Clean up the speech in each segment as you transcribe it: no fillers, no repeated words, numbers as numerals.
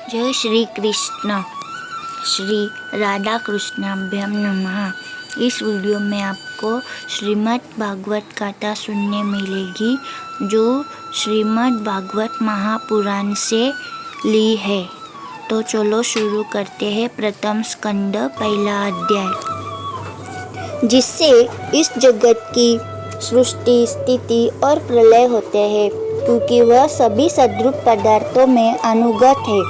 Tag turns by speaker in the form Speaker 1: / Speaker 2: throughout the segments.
Speaker 1: जय श्री कृष्ण। श्री राधा कृष्णाभ्याम नमः। इस वीडियो में आपको श्रीमद् भागवत कथा सुनने मिलेगी जो श्रीमद् भागवत महापुराण से ली है। तो चलो शुरू करते हैं। प्रथम स्कंद पहला अध्याय, जिससे इस जगत की सृष्टि, स्थिति और प्रलय होते हैं, क्योंकि वह सभी सद्रूप पदार्थों में अनुगत है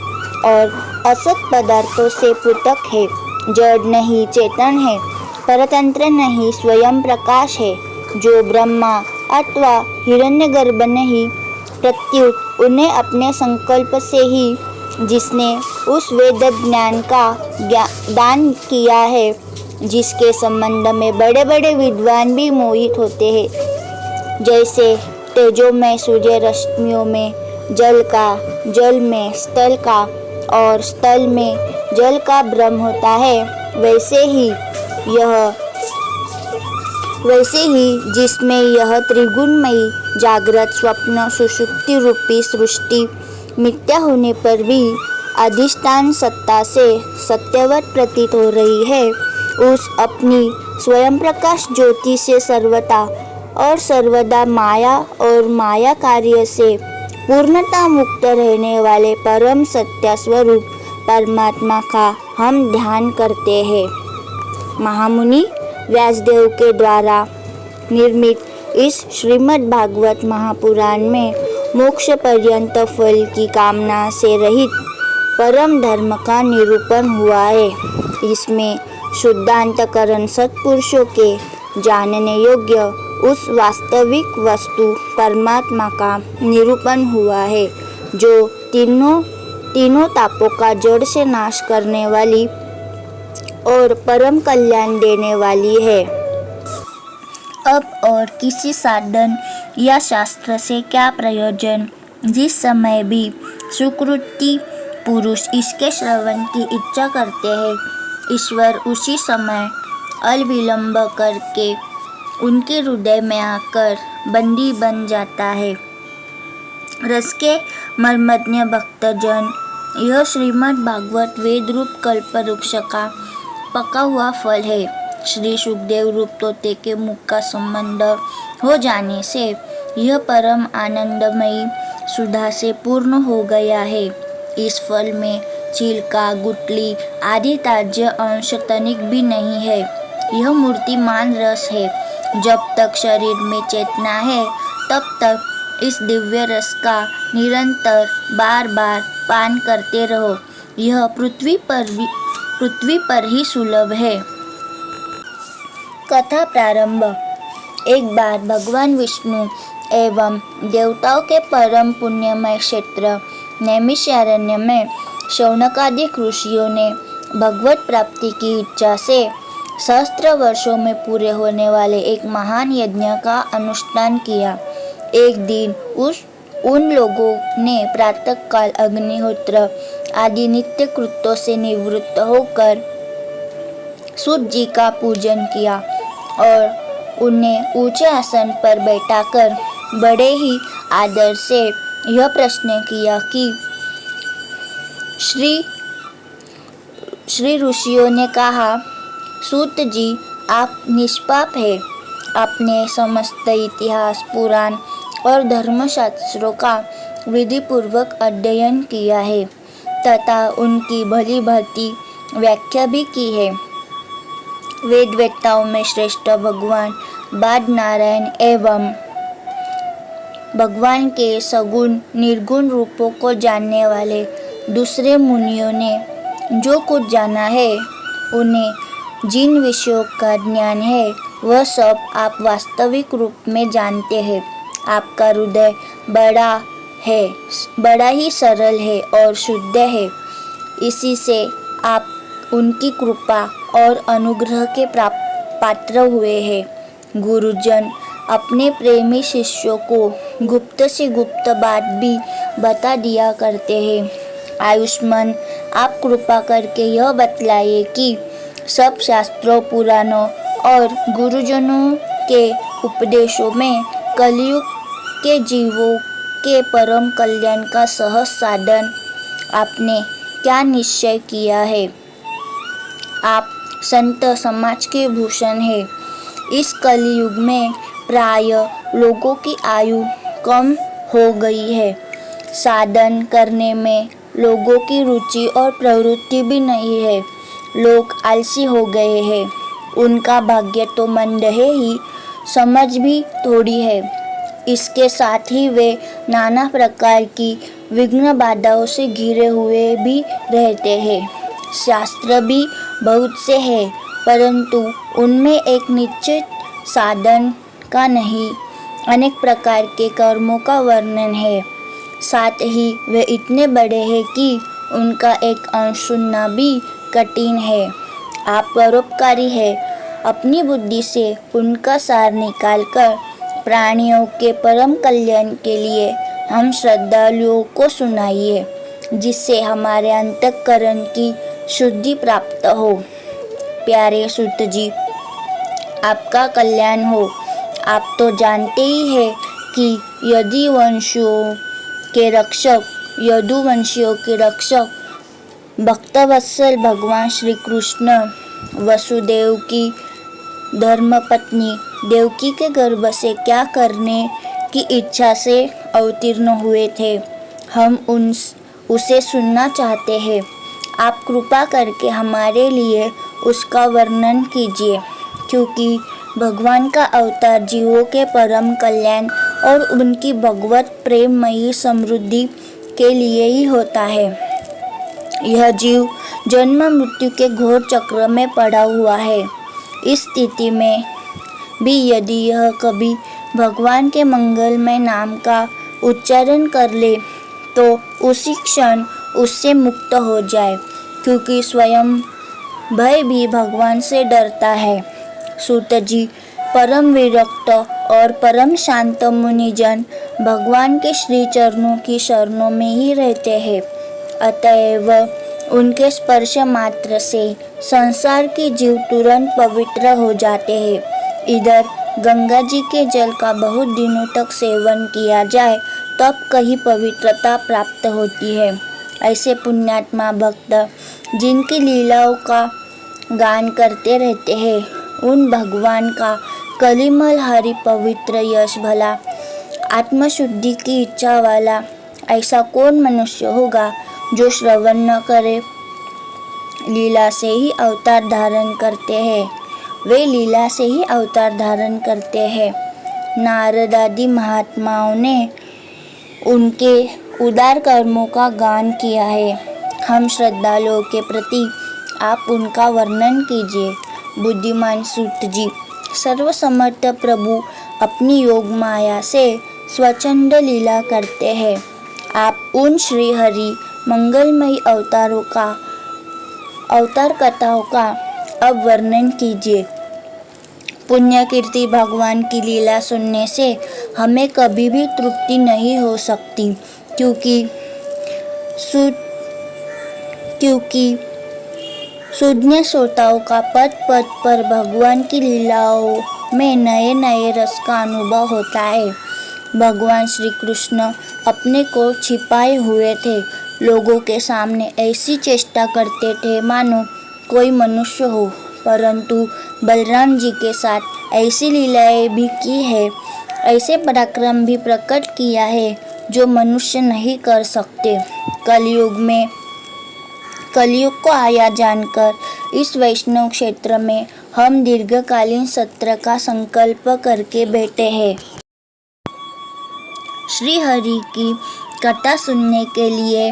Speaker 1: और असत पदार्थों से पृथक है। जड़ नहीं चेतन है, परतंत्र नहीं स्वयं प्रकाश है। जो ब्रह्मा अथवा हिरण्यगर्भ नहीं, प्रत्युत उन्हें अपने संकल्प से ही जिसने उस वेद ज्ञान का दान किया है, जिसके संबंध में बड़े बड़े विद्वान भी मोहित होते हैं। जैसे तेजोमय सूर्य रश्मियों में जल में स्थल का और स्थल में जल का भ्रम होता है, वैसे ही जिसमें यह त्रिगुणमयी जागृत स्वप्न सुषुप्ति रूपी सृष्टि मिथ्या होने पर भी अधिष्ठान सत्ता से सत्यवत प्रतीत हो रही है, उस अपनी स्वयं प्रकाश ज्योति से सर्वथा और सर्वदा माया और माया कार्य से पूर्णता मुक्त रहने वाले परम सत्य स्वरूप परमात्मा का हम ध्यान करते हैं। महामुनि व्यासदेव के द्वारा निर्मित इस श्रीमद् भागवत महापुराण में मोक्ष पर्यंत फल की कामना से रहित परम धर्म का निरूपण हुआ है। इसमें शुद्धांतकरण सत्पुरुषों के जानने योग्य उस वास्तविक वस्तु परमात्मा का निरूपण हुआ है, जो तीनों तापों का जड़ से नाश करने वाली और परम कल्याण देने वाली है। अब और किसी साधन या शास्त्र से क्या प्रयोजन? जिस समय भी सुकृति पुरुष इसके श्रवण की इच्छा करते हैं, ईश्वर उसी समय अलविलंब करके उनके हृदय में आकर बंदी बन जाता है। रस के मर्मज्ञ भक्तजन, यह श्रीमद् भागवत वेद रूप कल्प वृक्ष का पका हुआ फल है। श्री सुखदेव रूप तोते के मुख का संबंध हो जाने से यह परम आनंदमयी सुधा से पूर्ण हो गया है। इस फल में छिलका, गुठली आदि ताज्य अंश तनिक भी नहीं है। यह मूर्तिमान रस है। जब तक शरीर में चेतना है, तब तक इस दिव्य रस का निरंतर बार बार पान करते रहो। यह पृथ्वी पर ही सुलभ है। कथा प्रारंभ। एक बार भगवान विष्णु एवं देवताओं के परम पुण्यमय क्षेत्र नैमिषारण्य में शौनकादि ऋषियों ने भगवत प्राप्ति की इच्छा से सहस्त्र वर्षों में पूरे होने वाले एक महान यज्ञ का अनुष्ठान किया। एक दिन उन लोगों ने प्रातःकाल अग्निहोत्र आदि नित्य कृत्यों से निवृत्त होकर सूर्य जी का पूजन किया और उन्हें ऊंचे आसन पर बैठाकर बड़े ही आदर से यह प्रश्न किया कि श्री ऋषियों ने कहा, सूत जी, आप निष्पाप है। आपने समस्त इतिहास, पुराण और धर्मशास्त्रों का विधिपूर्वक अध्ययन किया है तथा उनकी भली भांति व्याख्या भी की है। वेदवेत्ताओं में श्रेष्ठ भगवान बाद नारायण एवं भगवान के सगुण निर्गुण रूपों को जानने वाले दूसरे मुनियों ने जो कुछ जाना है, उन्हें जिन विषयों का ज्ञान है, वह सब आप वास्तविक रूप में जानते हैं। आपका हृदय बड़ा ही सरल है और शुद्ध है। इसी से आप उनकी कृपा और अनुग्रह के पात्र हुए हैं। गुरुजन अपने प्रेमी शिष्यों को गुप्त से गुप्त बात भी बता दिया करते हैं। आयुष्मान, आप कृपा करके यह बतलाइए कि सब शास्त्रों, पुराणों और गुरुजनों के उपदेशों में कलयुग के जीवों के परम कल्याण का सहज साधन आपने क्या निश्चय किया है। आप संत समाज के भूषण हैं। इस कलयुग में प्राय लोगों की आयु कम हो गई है। साधन करने में लोगों की रुचि और प्रवृत्ति भी नहीं है। लोग आलसी हो गए हैं। उनका भाग्य तो मंद है ही, समझ भी थोड़ी है। इसके साथ ही वे नाना प्रकार की विघ्न बाधाओं से घिरे हुए भी रहते हैं। शास्त्र भी बहुत से हैं, परंतु उनमें एक निश्चित साधन का नहीं, अनेक प्रकार के कर्मों का वर्णन है। साथ ही वे इतने बड़े हैं कि उनका एक अंश सुनना भी कठिन है। आप परोपकारी है। अपनी बुद्धि से उनका सार निकालकर प्राणियों के परम कल्याण के लिए हम श्रद्धालुओं को सुनाइए, जिससे हमारे अंतःकरण की शुद्धि प्राप्त हो। प्यारे सूत जी, आपका कल्याण हो। आप तो जानते ही हैं कि यदुवंशियों के रक्षक भक्तवत्सल भगवान श्री कृष्ण वसुदेव की धर्मपत्नी देवकी के गर्भ से क्या करने की इच्छा से अवतीर्ण हुए थे। हम उसे सुनना चाहते हैं। आप कृपा करके हमारे लिए उसका वर्णन कीजिए, क्योंकि भगवान का अवतार जीवों के परम कल्याण और उनकी भगवत प्रेममयी समृद्धि के लिए ही होता है। यह जीव जन्म मृत्यु के घोर चक्र में पड़ा हुआ है। इस स्थिति में भी यदि यह कभी भगवान के मंगलमय नाम का उच्चारण कर ले तो उसी क्षण उससे मुक्त हो जाए, क्योंकि स्वयं भय भी भगवान से डरता है। सूत जी, परम विरक्त और परम शांत मुनिजन भगवान के श्री चरणों की शरणों में ही रहते हैं। अतएव उनके स्पर्श मात्र से संसार के जीव तुरंत पवित्र हो जाते हैं। इधर गंगा जी के जल का बहुत दिनों तक सेवन किया जाए तब कहीं पवित्रता प्राप्त होती है। ऐसे पुण्यात्मा भक्त जिनकी लीलाओं का गान करते रहते हैं, उन भगवान का कलिमल हरि पवित्र यश भला आत्मशुद्धि की इच्छा वाला ऐसा कौन मनुष्य होगा जो श्रवण न करे। लीला से ही अवतार धारण करते हैं। वे लीला से ही अवतार धारण करते हैं। नारद आदि महात्माओं ने उनके उदार कर्मों का गान किया है। हम श्रद्धालुओं के प्रति आप उनका वर्णन कीजिए। बुद्धिमान सूत जी, सर्वसमर्थ प्रभु अपनी योग माया से स्वच्छंद लीला करते हैं। आप उन श्री हरि मंगलमयी अवतार कथाओं का अब वर्णन कीजिए। पुण्य कीर्ति भगवान की लीला सुनने से हमें कभी भी तृप्ति नहीं हो सकती, क्योंकि सुज्ञ श्रोताओं का पद पद पर भगवान की लीलाओं में नए नए रस का अनुभव होता है। भगवान श्री कृष्ण अपने को छिपाए हुए थे। लोगों के सामने ऐसी चेष्टा करते थे मानो कोई मनुष्य हो, परंतु बलराम जी के साथ ऐसी लीलाएं भी की है, ऐसे पराक्रम भी प्रकट किया है जो मनुष्य नहीं कर सकते। कलयुग को आया जानकर इस वैष्णव क्षेत्र में हम दीर्घकालीन सत्र का संकल्प करके बैठे हैं। श्री हरि की कथा सुनने के लिए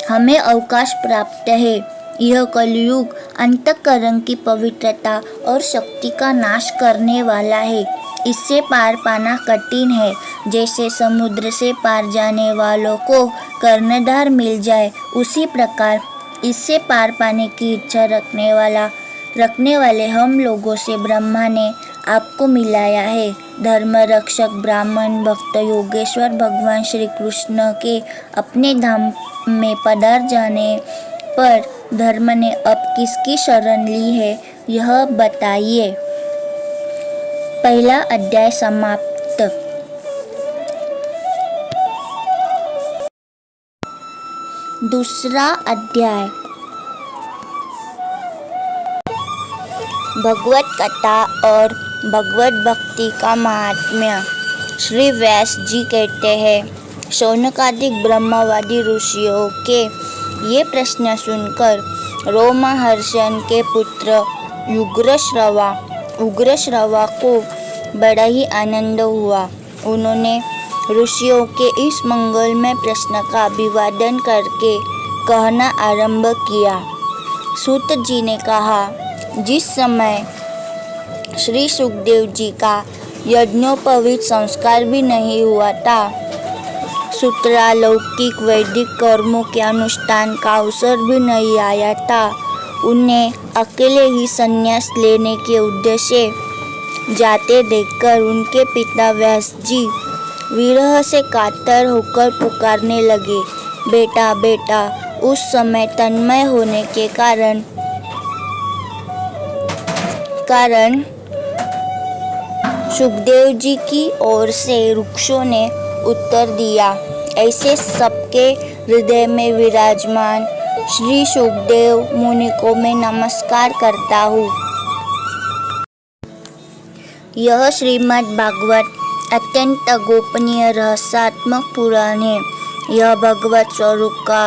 Speaker 1: हमें अवकाश प्राप्त है। यह कलयुग अंतःकरण की पवित्रता और शक्ति का नाश करने वाला है। इससे पार पाना कठिन है। जैसे समुद्र से पार जाने वालों को कर्णधार मिल जाए, उसी प्रकार इससे पार पाने की इच्छा रखने वाले हम लोगों से ब्रह्मा ने आपको मिलाया है। धर्म रक्षक ब्राह्मण भक्त योगेश्वर भगवान श्री कृष्ण के अपने धाम में पधार जाने पर धर्म ने अब किसकी शरण ली है, यह बताइए। पहला अध्याय समाप्त। दूसरा अध्याय भगवत कथा और भगवत भक्ति का महात्म्य। श्री व्यास जी कहते हैं, शौनकादिक ब्रह्मवादी ऋषियों के ये प्रश्न सुनकर रोमहर्षण के पुत्र उग्रश्रवा को बड़ा ही आनंद हुआ। उन्होंने ऋषियों के इस मंगलमय प्रश्न का अभिवादन करके कहना आरंभ किया। सूत जी ने कहा, जिस समय श्री सुखदेव जी का यज्ञोपवीत संस्कार भी नहीं हुआ था, सूत्रालौकिक वैदिक कर्मों के अनुष्ठान का अवसर भी नहीं आया था, उन्हें अकेले ही संन्यास लेने के उद्देश्य जाते देखकर उनके पिता व्यास जी विरह से कातर होकर पुकारने लगे, बेटा बेटा। उस समय तन्मय होने के कारण सुखदेव जी की ओर से वृक्षों ने उत्तर दिया, ऐसे सबके हृदय में विराजमान श्री सुखदेव मुनि को मैं नमस्कार करता हूँ। यह श्रीमद् भागवत अत्यंत गोपनीय रहस्यात्मक पुराण है। यह भगवत स्वरूप का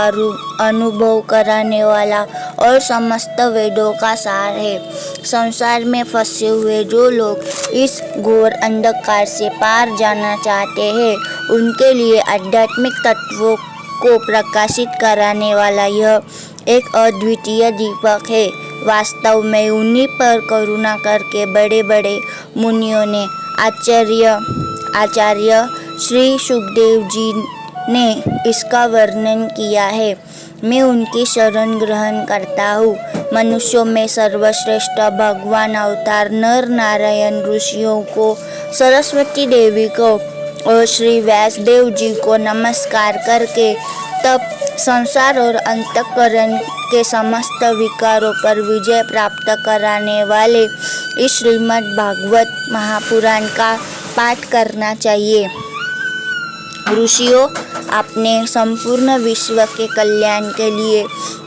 Speaker 1: अनुभव कराने वाला और समस्त वेदों का सार है। संसार में फंसे हुए जो लोग इस घोर अंधकार से पार जाना चाहते हैं, उनके लिए आध्यात्मिक तत्वों को प्रकाशित कराने वाला यह एक अद्वितीय दीपक है। वास्तव में उन्हीं पर करुणा करके बड़े बड़े मुनियों ने आचार्य श्री सुखदेव जी ने इसका वर्णन किया है। मैं उनकी शरण ग्रहण करता हूँ। मनुष्यों में सर्वश्रेष्ठ भगवान अवतार नर नारायण ऋषियों को, सरस्वती देवी को और श्री व्यासदेव जी को नमस्कार करके तब संसार और अंतःकरण के समस्त विकारों पर विजय प्राप्त कराने वाले इस श्रीमद् भागवत महापुराण का पाठ करना चाहिए। ऋषियों, आपने संपूर्ण विश्व के कल्याण के लिए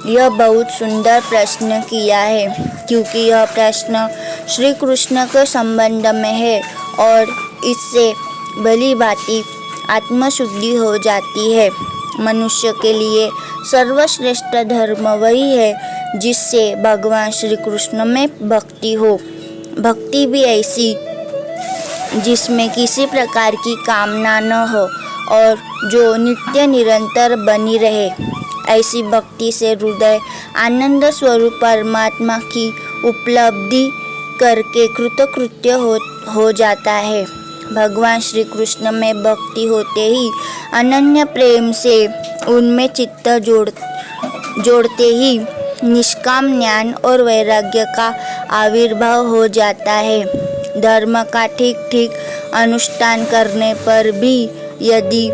Speaker 1: यह बहुत सुंदर प्रश्न किया है, क्योंकि यह प्रश्न श्री कृष्ण के संबंध में है और इससे भली भांति आत्मशुद्धि हो जाती है। मनुष्य के लिए सर्वश्रेष्ठ धर्म वही है जिससे भगवान श्री कृष्ण में भक्ति हो। भक्ति भी ऐसी जिसमें किसी प्रकार की कामना न हो और जो नित्य निरंतर बनी रहे। ऐसी भक्ति से हृदय आनंद स्वरूप परमात्मा की उपलब्धि करके कृतकृत्य हो जाता है। भगवान श्री कृष्ण में भक्ति होते ही अनन्य प्रेम से उनमें चित्त जोड़ते ही निष्काम ज्ञान और वैराग्य का आविर्भाव हो जाता है। धर्म का ठीक ठीक अनुष्ठान करने पर भी यदि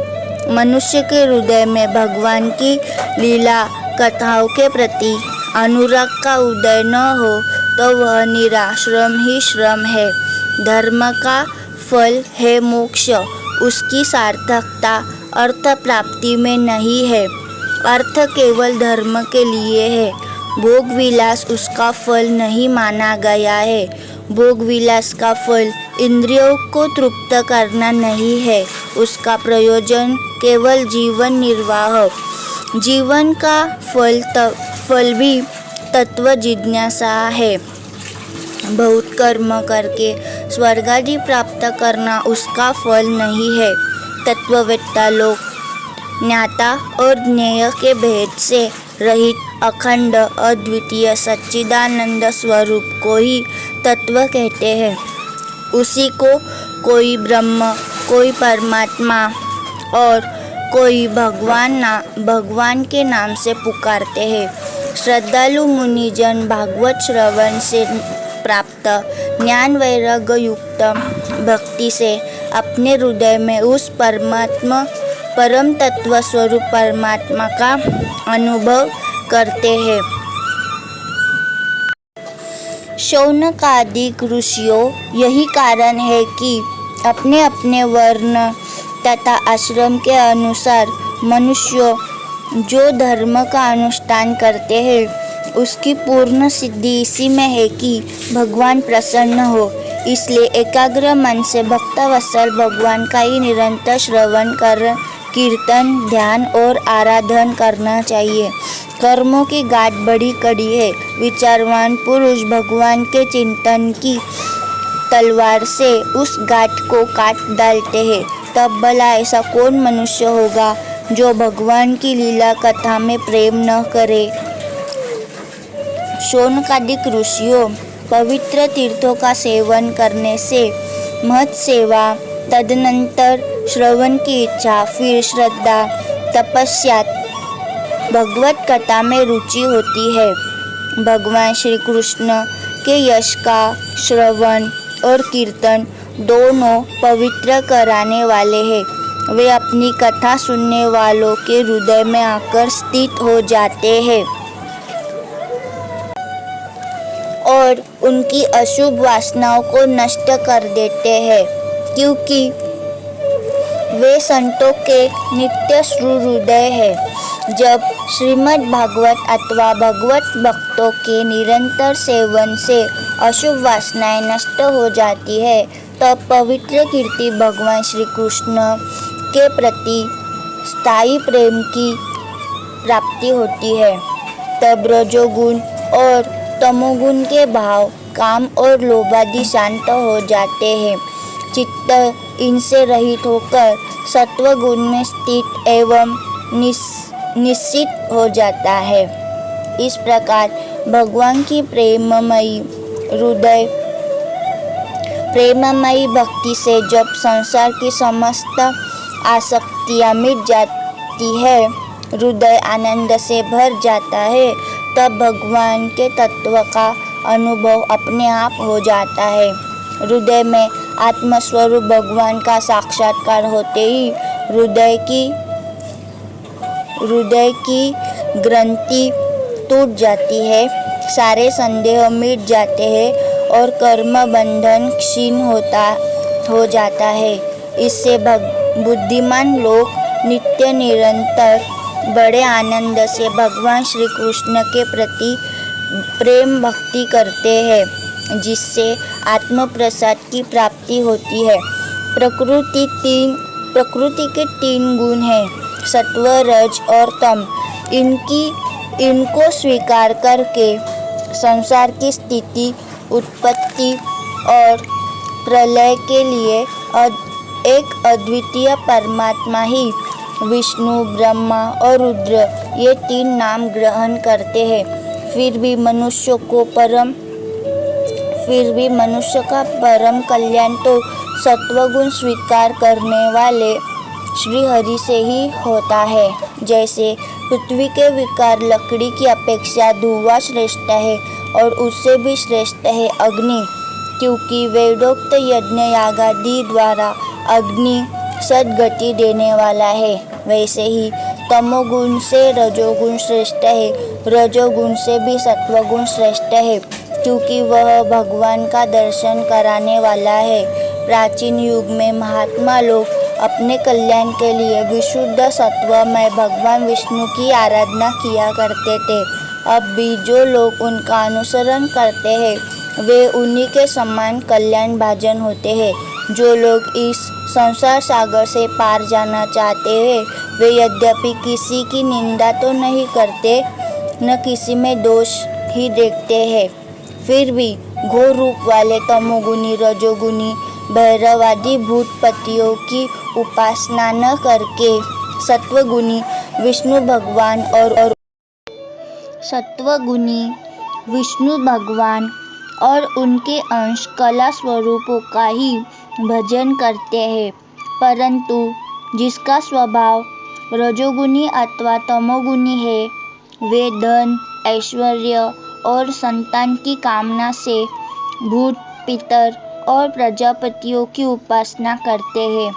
Speaker 1: मनुष्य के हृदय में भगवान की लीला कथाओं के प्रति अनुराग का उदय न हो तो वह निरा श्रम ही श्रम है। धर्म का फल है मोक्ष। उसकी सार्थकता अर्थ प्राप्ति में नहीं है। अर्थ केवल धर्म के लिए है। भोग विलास उसका फल नहीं माना गया है। भोग विलास का फल इंद्रियों को तृप्त करना नहीं है। उसका प्रयोजन केवल जीवन निर्वाह। जीवन का फल भी तत्व जिज्ञासा है। बहुत कर्म करके स्वर्ग आदि प्राप्त करना उसका फल नहीं है। तत्ववेत्ता लोग ज्ञाता और ज्ञेय के भेद से रहित अखंड अद्वितीय सच्चिदानंद स्वरूप को ही तत्व कहते हैं। उसी को कोई ब्रह्म, कोई परमात्मा और कोई भगवान के नाम से पुकारते हैं। श्रद्धालु मुनिजन भागवत श्रवण से प्राप्त ज्ञान वैराग्य युक्त भक्ति से अपने हृदय में उस परम तत्व स्वरूप परमात्मा का अनुभव करते हैं। शौनकादिक ऋषियों, यही कारण है कि अपने अपने वर्ण तथा आश्रम के अनुसार मनुष्यों जो धर्म का अनुष्ठान करते हैं उसकी पूर्ण सिद्धि इसी में है कि भगवान प्रसन्न हो। इसलिए एकाग्र मन से भक्तवत्सल भगवान का ही निरंतर श्रवण कर कीर्तन, ध्यान और आराधन करना चाहिए। कर्मों की गांठ बड़ी कड़ी है। विचारवान पुरुष भगवान के चिंतन की तलवार से उस गांठ को काट डालते हैं। तब भला ऐसा कौन मनुष्य होगा जो भगवान की लीला कथा में प्रेम न करे। शौनकादिक ऋषियों पवित्र तीर्थों का सेवन करने से महत् सेवा, तदनंतर श्रवण की इच्छा, फिर श्रद्धा, तपस्या, भगवत कथा में रुचि होती है। भगवान श्री कृष्ण के यश का श्रवण और कीर्तन दोनों पवित्र कराने वाले हैं। वे अपनी कथा सुनने वालों के हृदय में आकर स्थित हो जाते हैं और उनकी अशुभ वासनाओं को नष्ट कर देते हैं, क्योंकि वे संतों के नित्य सुहृदय हैं। जब श्रीमद् भागवत अथवा भगवत भक्तों के निरंतर सेवन से अशुभ वासनाएं नष्ट हो जाती है, तब पवित्र कीर्ति भगवान श्री कृष्ण के प्रति स्थायी प्रेम की प्राप्ति होती है। तब रजोगुण और तमोगुण के भाव, काम और लोभ आदि शांत हो जाते हैं। चित्त इनसे रहित होकर सत्व गुण में स्थित एवं निश्चित हो जाता है। इस प्रकार भगवान की प्रेममयी भक्ति से जब संसार की समस्त आसक्तियाँ मिट जाती है, हृदय आनंद से भर जाता है, तब भगवान के तत्व का अनुभव अपने आप हो जाता है। हृदय में आत्मस्वरूप भगवान का साक्षात्कार होते ही हृदय की ग्रंथि टूट जाती है, सारे संदेह मिट जाते हैं और कर्म बंधन क्षीण हो जाता है। इससे बुद्धिमान लोग नित्य निरंतर बड़े आनंद से भगवान श्री कृष्ण के प्रति प्रेम भक्ति करते हैं, जिससे आत्म प्रसाद की प्राप्ति होती है। प्रकृति के 3 गुण हैं, सत्व, रज और तम। इनको स्वीकार करके संसार की स्थिति, उत्पत्ति और प्रलय के लिए एक अद्वितीय परमात्मा ही विष्णु, ब्रह्मा और रुद्र ये 3 नाम ग्रहण करते हैं। फिर भी मनुष्य का परम कल्याण तो सत्वगुण स्वीकार करने वाले श्री हरि से ही होता है। जैसे पृथ्वी के विकार लकड़ी की अपेक्षा धुआं श्रेष्ठ है और उससे भी श्रेष्ठ है अग्नि, क्योंकि वेदोक्त यज्ञ यागादि द्वारा अग्नि सद्गति देने वाला है। वैसे ही तमोगुण से रजोगुण श्रेष्ठ है, रजोगुण से भी सत्वगुण श्रेष्ठ है, क्योंकि वह भगवान का दर्शन कराने वाला है। प्राचीन युग में महात्मा लोग अपने कल्याण के लिए विशुद्ध सत्वमय भगवान विष्णु की आराधना किया करते थे। अब भी जो लोग उनका अनुसरण करते हैं वे उन्हीं के समान कल्याण भाजन होते हैं। जो लोग इस संसार सागर से पार जाना चाहते हैं वे यद्यपि किसी की निंदा तो नहीं करते, न किसी में दोष ही देखते हैं, फिर भी घोर रूप वाले तमोगुनी, रजोगुनी, भैरवादी भूतपतियों की उपासना न करके सत्वगुनी विष्णु भगवान और उनके अंश कला स्वरूपों का ही भजन करते हैं। परंतु जिसका स्वभाव रजोगुनी अथवा तमोगुनी है वे धन, ऐश्वर्य और संतान की कामना से भूत, पितर और प्रजापतियों की उपासना करते हैं,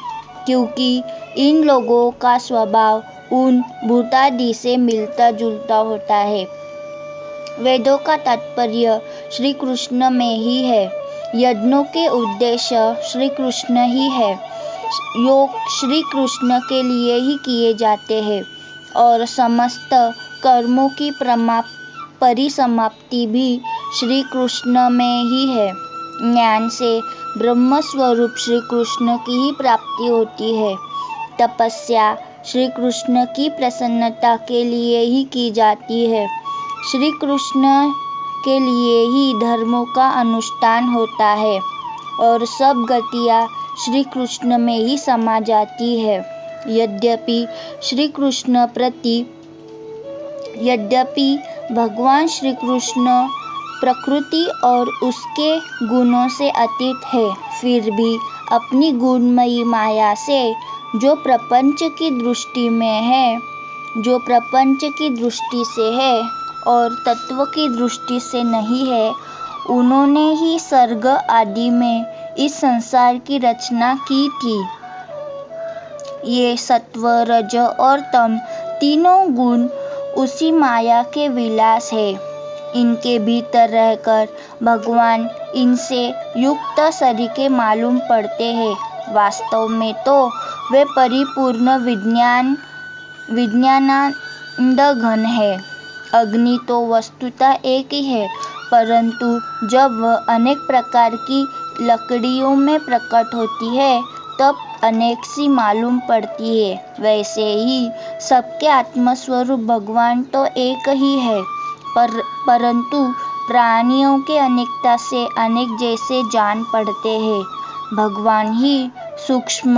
Speaker 1: क्योंकि इन लोगों का स्वभाव उन भूतादि से मिलता जुलता होता है। वेदों का तात्पर्य श्री कृष्ण में ही है, यज्ञों के उद्देश्य श्री कृष्ण ही है, योग श्री कृष्ण के लिए ही किए जाते हैं। और समस्त कर्मों की परिसमाप्ति भी श्री कृष्ण में ही है। ज्ञान से ब्रह्म स्वरूप श्री कृष्ण की ही प्राप्ति होती है। तपस्या श्री कृष्ण की प्रसन्नता के लिए ही की जाती है। श्री कृष्ण के लिए ही धर्मों का अनुष्ठान होता है और सब गतियाँ श्री कृष्ण में ही समा जाती है। यद्यपि भगवान श्री कृष्ण प्रकृति और उसके गुणों से अतीत है, फिर भी अपनी गुणमयी माया से जो प्रपंच की दृष्टि से है और तत्व की दृष्टि से नहीं है, उन्होंने ही सर्ग आदि में इस संसार की रचना की थी। ये सत्व, रज और तम तीनों गुण उसी माया के विलास है। इनके भीतर रहकर भगवान इनसे युक्त सरीखे मालूम पड़ते हैं। वास्तव में तो वे परिपूर्ण विज्ञानानंद घन है। अग्नि तो वस्तुतः एक ही है, परंतु जब वह अनेक प्रकार की लकड़ियों में प्रकट होती है तब अनेक सी मालूम पड़ती है। वैसे ही सबके आत्मस्वरूप भगवान तो एक ही है, परंतु प्राणियों के अनेकता से अनेक जैसे जान पड़ते हैं। भगवान ही सूक्ष्म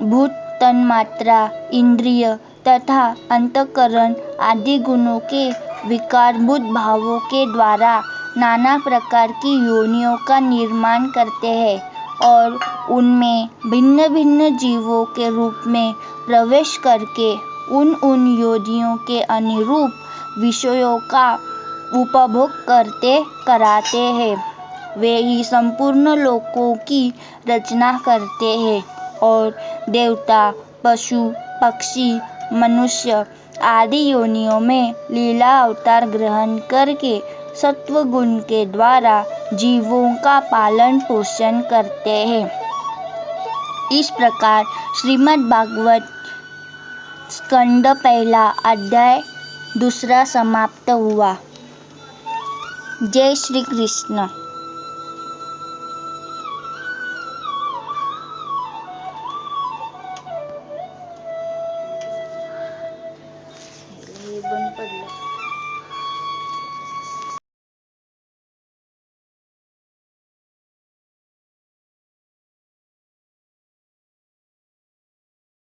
Speaker 1: भूत, तन्मात्रा, इंद्रिय तथा अंतःकरण आदि गुणों के विकारभूत भावों के द्वारा नाना प्रकार की योनियों का निर्माण करते हैं और उनमें भिन्न भिन्न जीवों के रूप में प्रवेश करके उन योनियों के अनुरूप विषयों का उपभोग कराते हैं। वे ही संपूर्ण लोकों की रचना करते हैं और देवता, पशु, पक्षी, मनुष्य आदि योनियों में लीला अवतार ग्रहण करके सत्व गुण के द्वारा जीवों का पालन पोषण करते हैं। इस प्रकार श्रीमद् भागवत स्कंद 1 अध्याय 2 समाप्त हुआ। जय श्री कृष्ण।